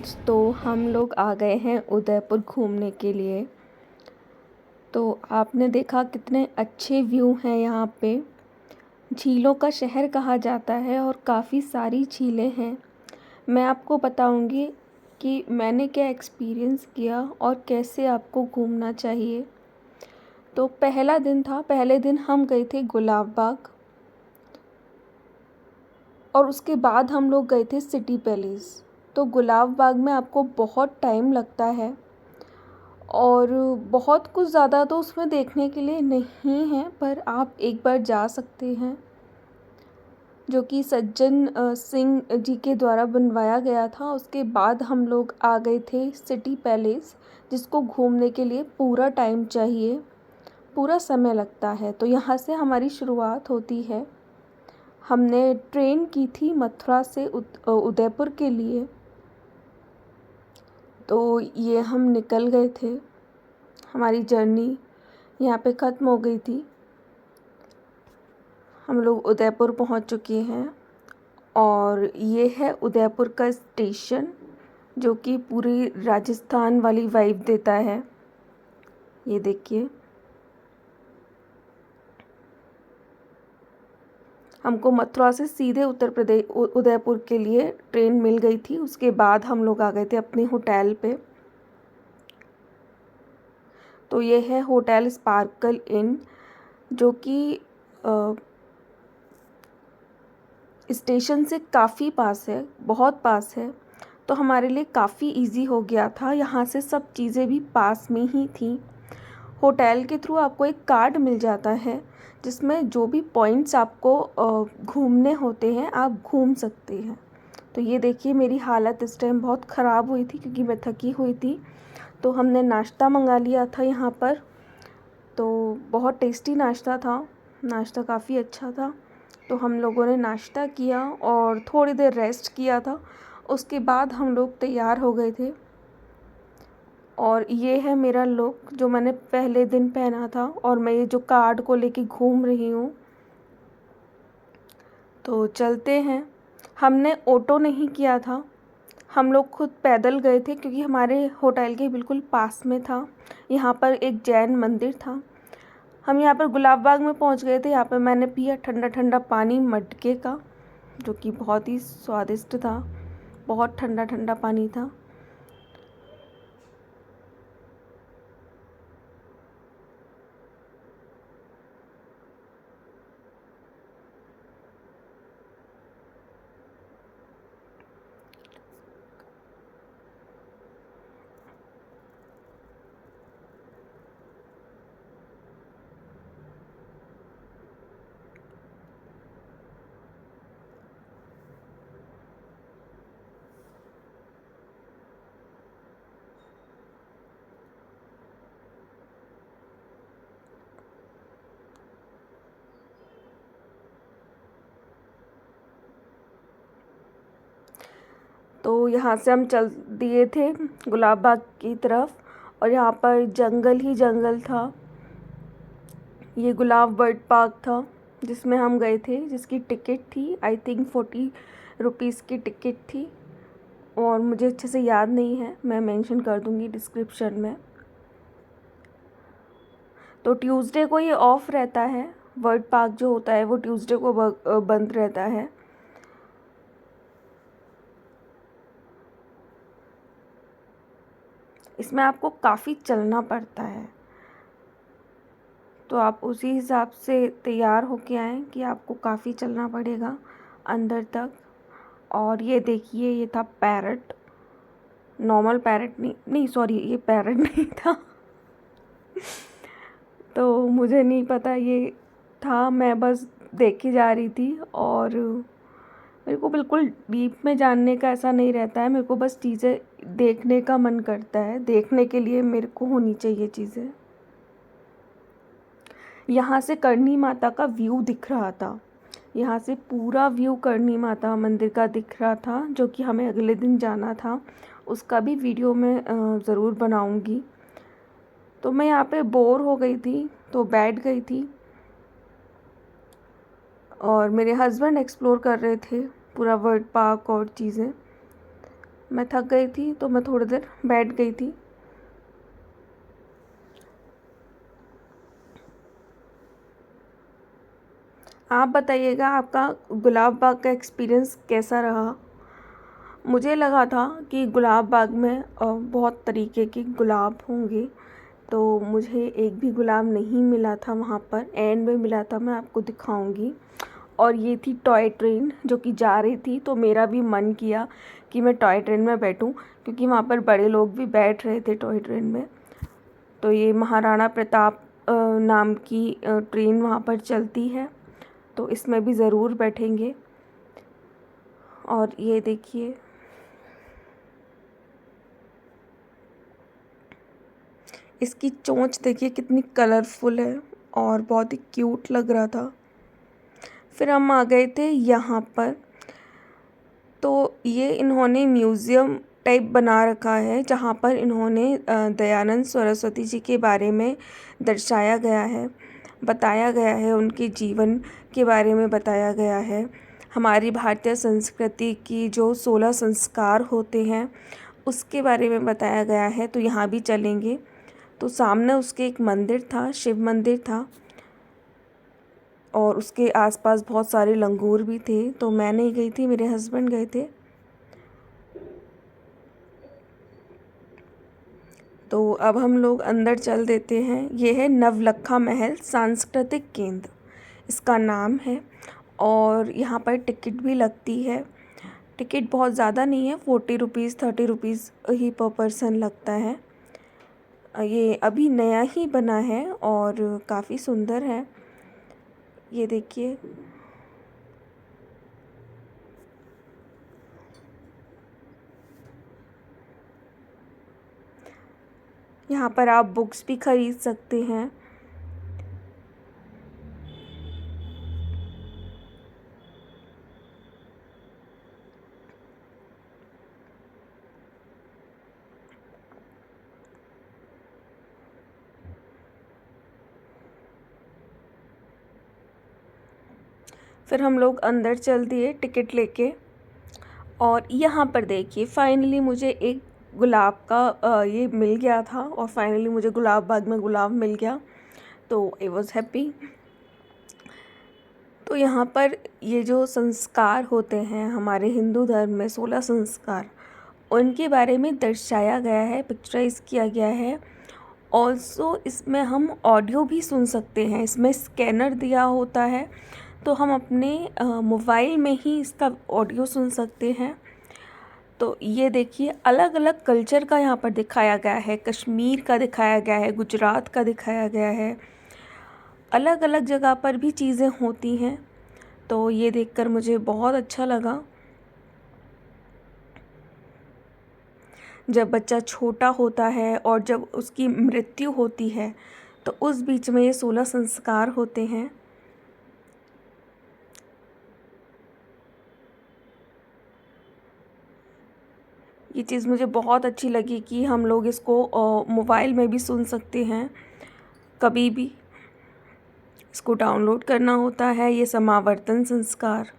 आज तो हम लोग आ गए हैं उदयपुर घूमने के लिए। तो आपने देखा कितने अच्छे व्यू हैं यहाँ पे। झीलों का शहर कहा जाता है और काफ़ी सारी झीलें हैं। मैं आपको बताऊंगी कि मैंने क्या एक्सपीरियंस किया और कैसे आपको घूमना चाहिए। तो पहला दिन था, पहले दिन हम गए थे गुलाब बाग और उसके बाद हम लोग गए थे सिटी पैलेस। तो गुलाब बाग में आपको बहुत टाइम लगता है और बहुत कुछ ज़्यादा तो उसमें देखने के लिए नहीं है, पर आप एक बार जा सकते हैं, जो कि सज्जन सिंह जी के द्वारा बनवाया गया था। उसके बाद हम लोग आ गए थे सिटी पैलेस, जिसको घूमने के लिए पूरा टाइम चाहिए, पूरा समय लगता है। तो यहाँ से हमारी शुरुआत होती है। हमने ट्रेन की थी मथुरा से उदयपुर के लिए। तो ये हम निकल गए थे, हमारी जर्नी यहाँ पे ख़त्म हो गई थी। हम लोग उदयपुर पहुँच चुके हैं और ये है उदयपुर का स्टेशन, जो कि पूरी राजस्थान वाली वाइब देता है। ये देखिए, हमको मथुरा से सीधे उत्तर प्रदेश उदयपुर के लिए ट्रेन मिल गई थी। उसके बाद हम लोग आ गए थे अपने होटल पे। तो ये है होटल स्पार्कल इन, जो कि स्टेशन से काफ़ी पास है, बहुत पास है। तो हमारे लिए काफ़ी इजी हो गया था, यहाँ से सब चीज़ें भी पास में ही थी। होटल के थ्रू आपको एक कार्ड मिल जाता है, जिसमें जो भी पॉइंट्स आपको घूमने होते हैं आप घूम सकते हैं। तो ये देखिए, मेरी हालत इस टाइम बहुत ख़राब हुई थी क्योंकि मैं थकी हुई थी। तो हमने नाश्ता मंगा लिया था यहाँ पर। तो बहुत टेस्टी नाश्ता था, नाश्ता काफ़ी अच्छा था। तो हम लोगों ने नाश्ता किया और थोड़ी देर रेस्ट किया था। उसके बाद हम लोग तैयार हो गए थे। और ये है मेरा लुक जो मैंने पहले दिन पहना था, और मैं ये जो कार्ड को लेके घूम रही हूँ। तो चलते हैं। हमने ऑटो नहीं किया था, हम लोग खुद पैदल गए थे, क्योंकि हमारे होटल के बिल्कुल पास में था, यहाँ पर एक जैन मंदिर था। हम यहाँ पर गुलाब बाग में पहुँच गए थे। यहाँ पर मैंने पिया ठंडा ठंडा पानी मटके का, जो कि बहुत ही स्वादिष्ट था। बहुत ठंडा ठंडा पानी था। तो यहाँ से हम चल दिए थे गुलाब बाग की तरफ, और यहाँ पर जंगल ही जंगल था। ये गुलाब बर्ड पार्क था जिसमें हम गए थे, जिसकी टिकट थी आई थिंक 40 रुपीज़ की टिकट थी, और मुझे अच्छे से याद नहीं है, मैं मेंशन कर दूँगी डिस्क्रिप्शन में। तो ट्यूसडे को ये ऑफ़ रहता है, बर्ड पार्क जो होता है वो ट्यूसडे को बंद रहता है। इसमें आपको काफ़ी चलना पड़ता है, तो आप उसी हिसाब से तैयार होके आएँ कि आपको काफ़ी चलना पड़ेगा अंदर तक। और ये देखिए, ये था पैरट, नॉर्मल पैरट नहीं नहीं सॉरी, ये पैरट नहीं था। तो मुझे नहीं पता ये था, मैं बस देखी जा रही थी। और मेरे को बिल्कुल डीप में जानने का ऐसा नहीं रहता है, मेरे को बस चीज़ें देखने का मन करता है, देखने के लिए मेरे को होनी चाहिए चीज़ें। यहाँ से करणी माता का व्यू दिख रहा था, यहाँ से पूरा व्यू करणी माता मंदिर का दिख रहा था, जो कि हमें अगले दिन जाना था। उसका भी वीडियो मैं ज़रूर बनाऊँगी। तो मैं यहाँ पे बोर हो गई थी तो बैठ गई थी, और मेरे हस्बैंड एक्सप्लोर कर रहे थे पूरा बर्ड पार्क और चीज़ें। मैं थक गई थी तो मैं थोड़ी देर बैठ गई थी। आप बताइएगा आपका गुलाब बाग का एक्सपीरियंस कैसा रहा। मुझे लगा था कि गुलाब बाग में बहुत तरीके के गुलाब होंगे, तो मुझे एक भी गुलाब नहीं मिला था वहाँ पर। एंड में मिला था, मैं आपको दिखाऊंगी। और ये थी टॉय ट्रेन जो कि जा रही थी, तो मेरा भी मन किया कि मैं टॉय ट्रेन में बैठूं, क्योंकि वहाँ पर बड़े लोग भी बैठ रहे थे टॉय ट्रेन में। तो ये महाराणा प्रताप नाम की ट्रेन वहाँ पर चलती है, तो इसमें भी ज़रूर बैठेंगे। और ये देखिए, इसकी चोंच देखिए कितनी कलरफुल है और बहुत ही क्यूट लग रहा था। फिर हम आ गए थे यहाँ पर, तो ये इन्होंने म्यूज़ियम टाइप बना रखा है, जहाँ पर इन्होंने दयानंद सरस्वती जी के बारे में दर्शाया गया है, बताया गया है, उनके जीवन के बारे में बताया गया है। हमारी भारतीय संस्कृति की जो 16 संस्कार होते हैं उसके बारे में बताया गया है। तो यहाँ भी चलेंगे। तो सामने उसके एक मंदिर था, शिव मंदिर था, और उसके आसपास बहुत सारे लंगूर भी थे। तो मैं नहीं गई थी, मेरे हस्बैंड गए थे। तो अब हम लोग अंदर चल देते हैं। ये है नवलखा महल सांस्कृतिक केंद्र, इसका नाम है। और यहाँ पर टिकट भी लगती है। टिकट बहुत ज़्यादा नहीं है, 40 रुपीज़ 30 रुपीज़ ही पर पर्सन लगता है। ये अभी नया ही बना है और काफ़ी सुंदर है। ये देखिए, यहाँ पर आप बुक्स भी खरीद सकते हैं। फिर हम लोग अंदर चल दिए टिकट लेके। और यहाँ पर देखिए, फाइनली मुझे एक गुलाब का ये मिल गया था, और फाइनली मुझे गुलाब बाग में गुलाब मिल गया, तो आई वॉज़ हैप्पी। तो यहाँ पर ये जो संस्कार होते हैं हमारे हिंदू धर्म में, 16 संस्कार, उनके बारे में दर्शाया गया है, पिक्चराइज़ किया गया है। ऑल्सो इसमें हम ऑडियो भी सुन सकते हैं। इसमें स्कैनर दिया होता है, तो हम अपने मोबाइल में ही इसका ऑडियो सुन सकते हैं। तो ये देखिए, अलग अलग कल्चर का यहाँ पर दिखाया गया है। कश्मीर का दिखाया गया है, गुजरात का दिखाया गया है, अलग अलग जगह पर भी चीज़ें होती हैं। तो ये देखकर मुझे बहुत अच्छा लगा। जब बच्चा छोटा होता है और जब उसकी मृत्यु होती है, तो उस बीच में ये 16 संस्कार होते हैं। ये चीज़ मुझे बहुत अच्छी लगी कि हम लोग इसको मोबाइल में भी सुन सकते हैं, कभी भी इसको डाउनलोड करना होता है। ये समावर्तन संस्कार,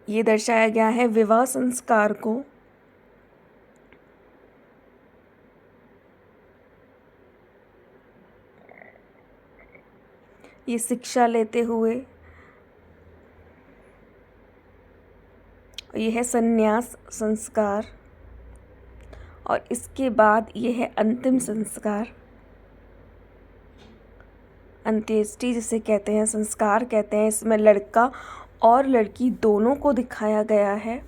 ये दर्शाया गया है विवाह संस्कार को। ये शिक्षा लेते हुए, ये है संन्यास संस्कार, और इसके बाद ये है अंतिम संस्कार, अंत्येष्टि जिसे कहते हैं, संस्कार कहते हैं। इसमें लड़का और लड़की दोनों को दिखाया गया है।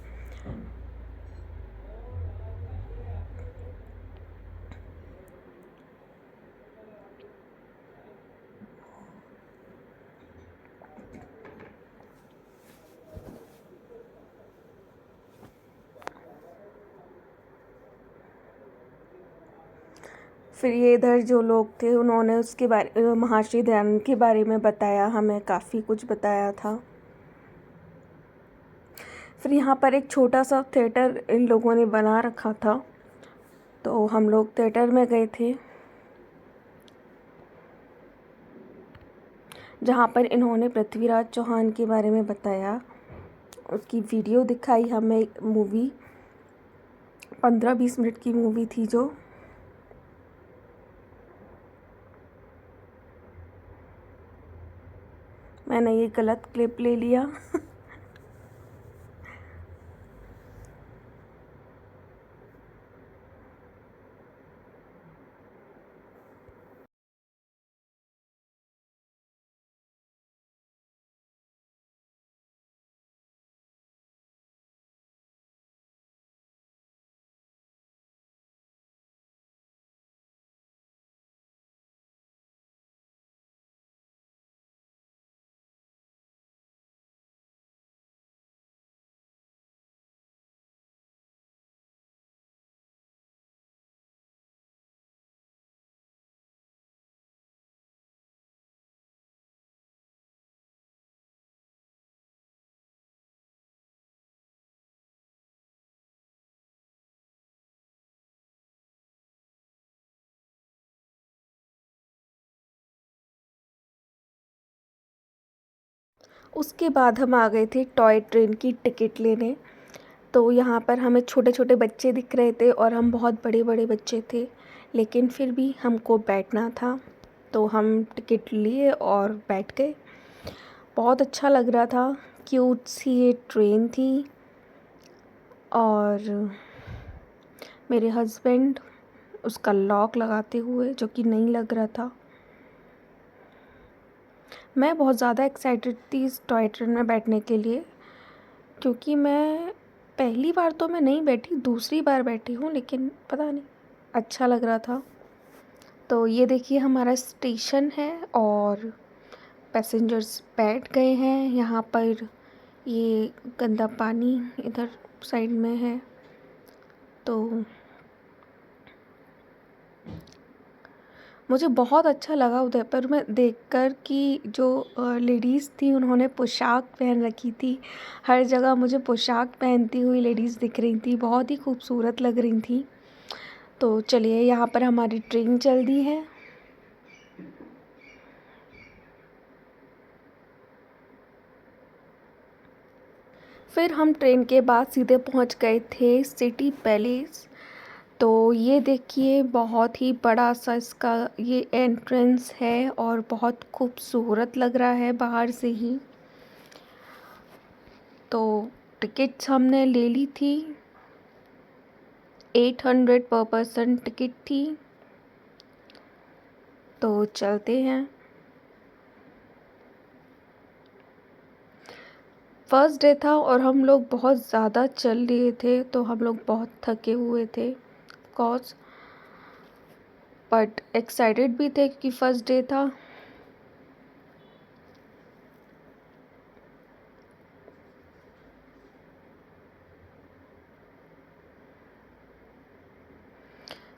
फिर ये इधर जो लोग थे उन्होंने उसके बारे, महर्षि दयानंद के बारे में बताया, हमें काफ़ी कुछ बताया था। फिर यहाँ पर एक छोटा सा थिएटर इन लोगों ने बना रखा था, तो हम लोग थिएटर में गए थे। जहाँ पर इन्होंने पृथ्वीराज चौहान के बारे में बताया, उसकी वीडियो दिखाई हमें। मूवी 15-20 मिनट की मूवी थी जो। मैंने ये गलत क्लिप ले लिया। उसके बाद हम आ गए थे टॉय ट्रेन की टिकट लेने। तो यहाँ पर हमें छोटे छोटे बच्चे दिख रहे थे और हम बहुत बड़े बड़े बच्चे थे, लेकिन फिर भी हमको बैठना था तो हम टिकट लिए और बैठ गए। बहुत अच्छा लग रहा था, क्यूट सी ये ट्रेन थी। और मेरे हस्बैंड उसका लॉक लगाते हुए, जो कि नहीं लग रहा था। मैं बहुत ज़्यादा एक्साइटेड थी इस टॉय ट्रेन में बैठने के लिए, क्योंकि मैं पहली बार तो मैं नहीं बैठी, दूसरी बार बैठी हूँ, लेकिन पता नहीं अच्छा लग रहा था। तो ये देखिए हमारा स्टेशन है और पैसेंजर्स बैठ गए हैं। यहाँ पर ये गंदा पानी इधर साइड में है। तो मुझे बहुत अच्छा लगा उदयपुर में देखकर कि जो लेडीज़ थी उन्होंने पोशाक पहन रखी थी। हर जगह मुझे पोशाक पहनती हुई लेडीज़ दिख रही थी, बहुत ही खूबसूरत लग रही थी। तो चलिए, यहाँ पर हमारी ट्रेन चल दी है। फिर हम ट्रेन के बाद सीधे पहुँच गए थे सिटी पैलेस। तो ये देखिए बहुत ही बड़ा सा इसका ये एंट्रेंस है और बहुत खूबसूरत लग रहा है बाहर से ही। तो टिकट्स हमने ले ली थी, 800 पर पर्सन टिकट थी। तो चलते हैं। फर्स्ट डे था और हम लोग बहुत ज़्यादा चल लिए थे, तो हम लोग बहुत थके हुए थे कॉज, बट एक्साइटेड भी थे क्योंकि फर्स्ट डे था।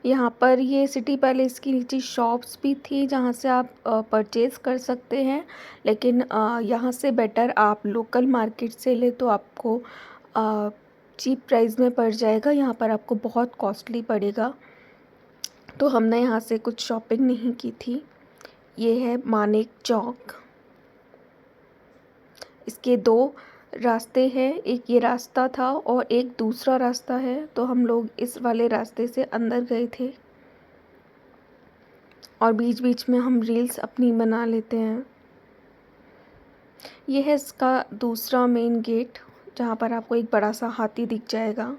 यहाँ पर ये सिटी पैलेस की नीचे शॉप्स भी थी जहाँ से आप परचेज़ कर सकते हैं, लेकिन यहाँ से बेटर आप लोकल मार्केट से ले तो आपको चीप प्राइस में पड़ जाएगा। यहाँ पर आपको बहुत कॉस्टली पड़ेगा। तो हमने यहाँ से कुछ शॉपिंग नहीं की थी। ये है मानेक चौक। इसके दो रास्ते हैं, एक ये रास्ता था और एक दूसरा रास्ता है। तो हम लोग इस वाले रास्ते से अंदर गए थे और बीच बीच में हम रील्स अपनी बना लेते हैं। ये है इसका दूसरा मेन गेट, जहाँ पर आपको एक बड़ा सा हाथी दिख जाएगा।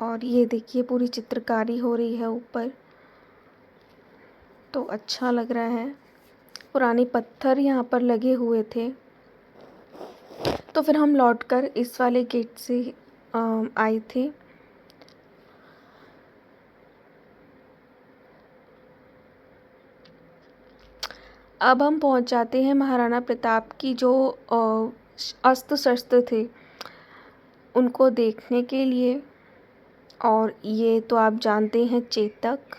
और ये देखिए पूरी चित्रकारी हो रही है ऊपर, तो अच्छा लग रहा है। पुराने पत्थर यहाँ पर लगे हुए थे। तो फिर हम लौटकर इस वाले गेट से आए थे। अब हम पहुँच जाते हैं महाराणा प्रताप की जो अस्त्र शस्त्र थे उनको देखने के लिए। और ये तो आप जानते हैं चेतक।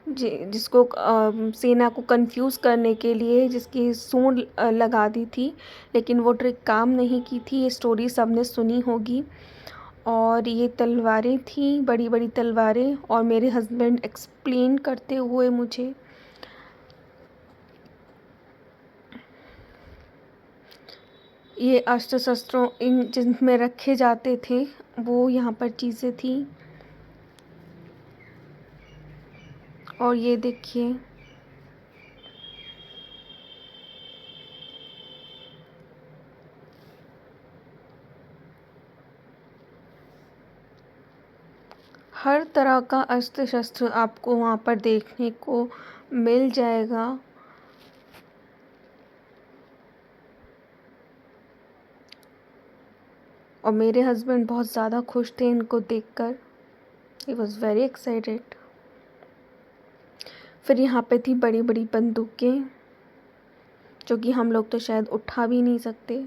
जिसको सेना को कंफ्यूज करने के लिए जिसकी सूंड लगा दी थी, लेकिन वो ट्रिक काम नहीं की थी। ये स्टोरी सबने सुनी होगी। और ये तलवारें थी, बड़ी बड़ी तलवारें, और मेरे हस्बैंड एक्सप्लेन करते हुए मुझे ये अस्त्र शस्त्रों इन जिनमें रखे जाते थे वो यहाँ पर चीज़ें थी। और ये देखिए, हर तरह का अस्त्र शस्त्र आपको वहाँ पर देखने को मिल जाएगा। और मेरे हस्बैंड बहुत ज़्यादा खुश थे इनको देखकर। He was very excited. फिर यहाँ पे थी बड़ी बड़ी बंदूकें, जो कि हम लोग तो शायद उठा भी नहीं सकते।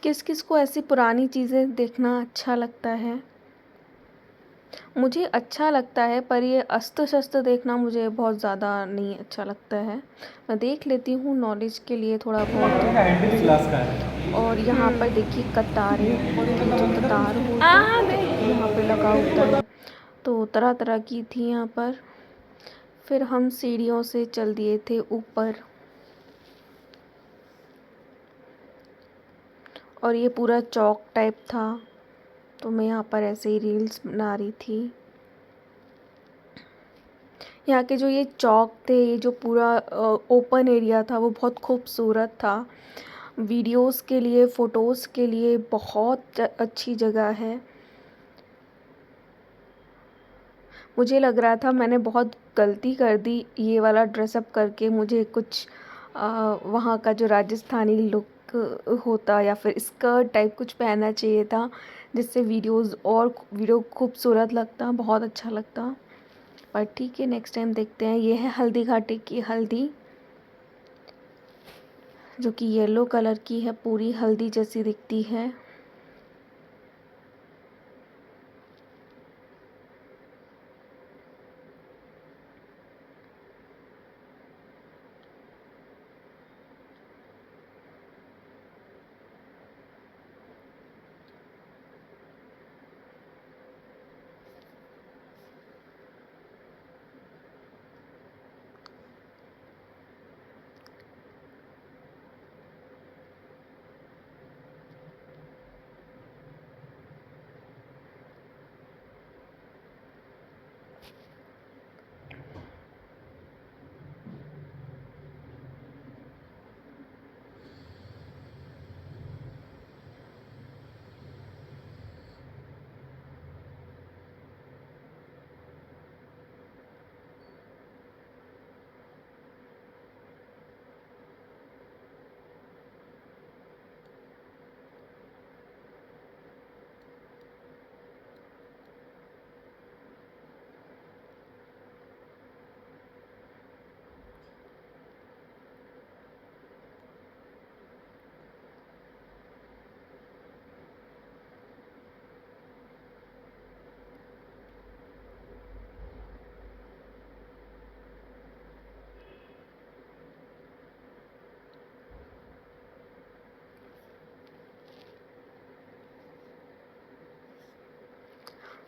किस किस को ऐसी पुरानी चीज़ें देखना अच्छा लगता है? मुझे अच्छा लगता है, पर ये अस्त्र शस्त्र देखना मुझे बहुत ज़्यादा नहीं अच्छा लगता है। मैं देख लेती हूँ नॉलेज के लिए थोड़ा बहुत। और यहाँ पर देखिए कतारें, जो कतार होता है यहाँ पे लगा होता है, तो तरह तरह की थी यहाँ पर। फिर हम सीढ़ियों से चल दिए थे ऊपर, और ये पूरा चौक टाइप था, तो मैं यहाँ पर ऐसे ही रील्स बना रही थी। यहाँ के जो ये चौक थे, ये जो पूरा ओपन एरिया था, वो बहुत खूबसूरत था। वीडियोस के लिए, फ़ोटोज़ के लिए बहुत अच्छी जगह है। मुझे लग रहा था मैंने बहुत गलती कर दी ये वाला ड्रेसअप करके। मुझे कुछ वहाँ का जो राजस्थानी लुक होता या फिर स्कर्ट टाइप कुछ पहनना चाहिए था, जिससे वीडियो खूबसूरत लगता, बहुत अच्छा लगता। पर ठीक है, नेक्स्ट टाइम देखते हैं। ये है हल्दी घाटी की हल्दी, जो कि येलो कलर की है, पूरी हल्दी जैसी दिखती है।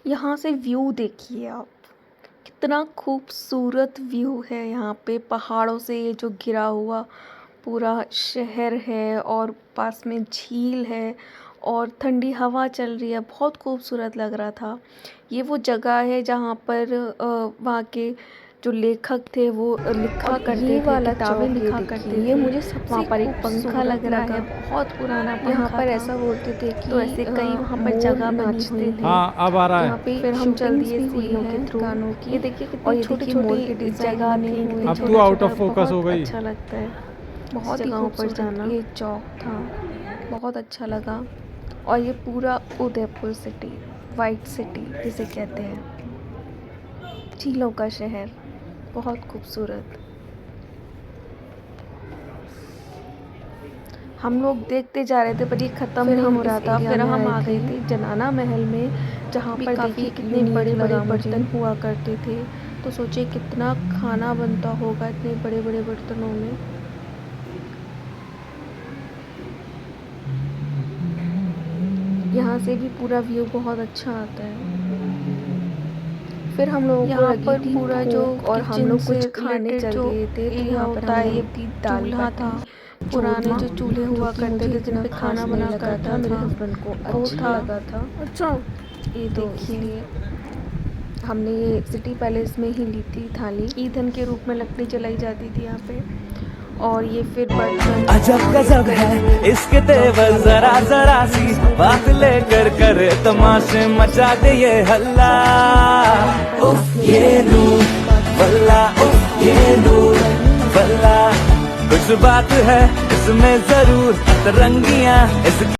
यहाँ से व्यू देखिए आप, कितना खूबसूरत व्यू है। यहाँ पे पहाड़ों से ये जो घिरा हुआ पूरा शहर है, और पास में झील है, और ठंडी हवा चल रही है। बहुत खूबसूरत लग रहा था। ये वो जगह है जहाँ पर वहाँ के जो लेखक थे वो लिखा करते थे, किताबें लिखा करते थे। ये मुझे वहाँ पर एक पंखा लग रहा है, बहुत पुराना पंखा। यहाँ पर ऐसा बोलते थे कि तो ऐसे कई वहाँ पर जगह बनी हुई थे। हाँ, अब आ रहा यहाँ है। पे फिर हम चल दिए सीढ़ियों के थ्रू गानों की। ये देखिए कितनी छोटी छोटी जगह थी। अब तू आउट ऑफ फोकस हो गई। अच्छा लगता है, बहुत जगहों पर जाना। ये चौक था, बहुत अच्छा लगा। और ये पूरा उदयपुर सिटी, वाइट सिटी जिसे कहते हैं, झीलों का शहर, बहुत खूबसूरत। हम लोग देखते जा रहे थे पर ये ख़त्म नहीं हो रहा था। फिर हम आ गए थे जनाना महल में, जहाँ पर देखिए कितने बड़े बड़े बर्तन हुआ करते थे। तो सोचिए कितना खाना बनता होगा इतने बड़े बड़े बर्तनों में। यहाँ से भी पूरा व्यू बहुत अच्छा आता है। फिर हम लोगों को लगी थी पूरा जो और हम लोग कुछ खाने चल गए थे। तो यहाँ पर हमने अपनी चूल्हा था, पुराने जो चूल्हे हुआ करते थे जिन पे खाना बना करता था, मेरे हस्बैंड को अच्छा लगा था। अच्छा, ये देखिए हमने ये सिटी पैलेस में ही ली थी थाली। ईंधन के रूप में लकड़ी जलाई जाती थी यहाँ पे। और ये फिर बर्तन अजब गजब है इसके तेवर, जरा जरा सी बात लेकर करे तमाशे मचा दे ये हल्ला। उफ ये नूर वल्ला, उफ ये नूर वल्ला, कुछ बात है इसमें जरूर तरंगियां इस